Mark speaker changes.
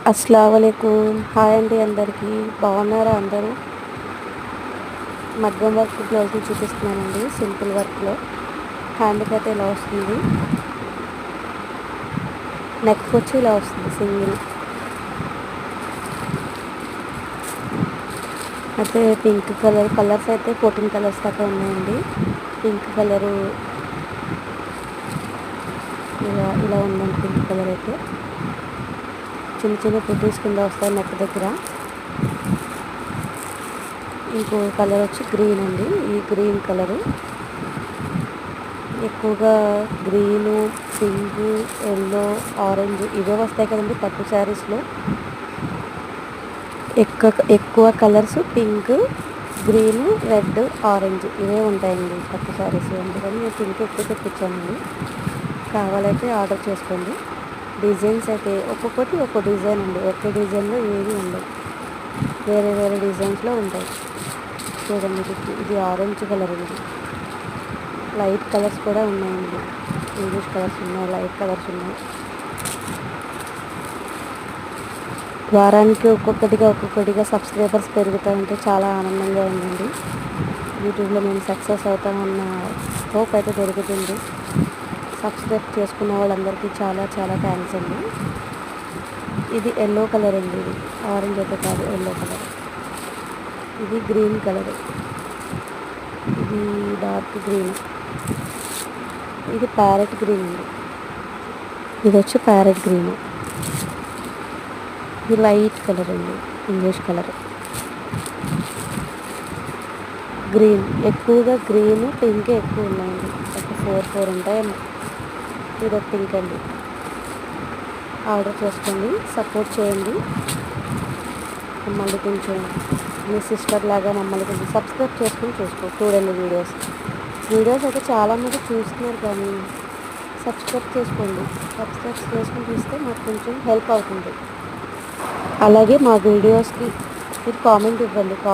Speaker 1: అస్సలాముఅలైకుం. Hi అండి అందరికీ. బాగున్నారా అందరూ? మగ్గం వర్క్ బ్లౌజులు చూపిస్తున్నానండి. సింపుల్ వర్క్లో హ్యాండ్కి అయితే ఇలా వస్తుంది. నెక్ వచ్చి ఇలా వస్తుంది సింగిల్. అయితే పింక్ కలర్స్ అయితే 14 కలర్స్ దాకా ఉన్నాయండి. పింక్ కలరు ఇలా ఉందండి. పింక్ కలర్ అయితే చిన్న చిన్న పుట్టీస్ కింద వస్తాయి నెక్ దగ్గర. ఇంకో కలర్ వచ్చి గ్రీన్ అండి. ఈ గ్రీన్ కలరు ఎక్కువగా గ్రీను, పింక్, ఎల్లో, ఆరెంజ్ ఇవే వస్తాయి కదండి పట్టు శారీస్లో. ఎక్కువ colours pink, green, red, orange ఇవే ఉంటాయండి పట్టు శారీస్. అందుకని నేను పింక్ ఎక్కువ తెప్పించానండి. కావాలైతే ఆర్డర్ చేసుకోండి. డిజైన్స్ అయితే ఒక్కొక్కటి ఒక్కో డిజైన్ అండి. ఒకే డిజైన్లో ఏవి ఉండవు, వేరే వేరే డిజైన్స్లో ఉంటాయి. చూడండి, ఇది ఆరెంజ్ కలర్. ఇది లైట్ కలర్స్ కూడా ఉన్నాయండి. ఇంగ్లీష్ కలర్స్ ఉన్నాయి, లైట్ కలర్స్ ఉన్నాయి. వారానికి ఒక్కొక్కటిగా సబ్స్క్రైబర్స్ పెరుగుతూ ఉంటే చాలా ఆనందంగా ఉందండి. యూట్యూబ్లో మేము సక్సెస్ అవుతామన్న హోప్ అయితే దొరుకుతుంది. సబ్స్క్రైబ్ చేసుకున్న వాళ్ళందరికీ చాలా చాలా థ్యాంక్స్ అండి. ఇది ఎల్లో కలర్ అండి. ఇది ఆరెంజ్ అయితే కాదు, ఎల్లో కలర్. ఇది గ్రీన్ కలర్. ఇది డార్క్ గ్రీన్. ఇది ప్యారెట్ గ్రీన్ అండి. ఇది వచ్చి ప్యారెట్ గ్రీన్. ఇది లైట్ కలర్ అండి, ఇంగ్లీష్ కలర్. గ్రీన్ ఎక్కువగా గ్రీన్, పింక్ ఎక్కువ ఉన్నాయండి. ఒక 4 ఉంటాయేమో. ఇది ఒక పింక్ అండి. ఆర్డర్ చేసుకోండి, సపోర్ట్ చేయండి. మమ్మల్ని కొంచెం మీ సిస్టర్ లాగా మమ్మల్ని కొంచెం సబ్స్క్రైబ్ చేసుకొని చూడండి. వీడియోస్ అయితే చాలామంది చూస్తున్నారు, కానీ సబ్స్క్రైబ్ చేసుకోండి. సబ్స్క్రైబ్ చేసుకొని చూస్తే మాకు కొంచెం హెల్ప్ అవుతుంది. అలాగే మా వీడియోస్కి మీరు కామెంట్ ఇవ్వండి.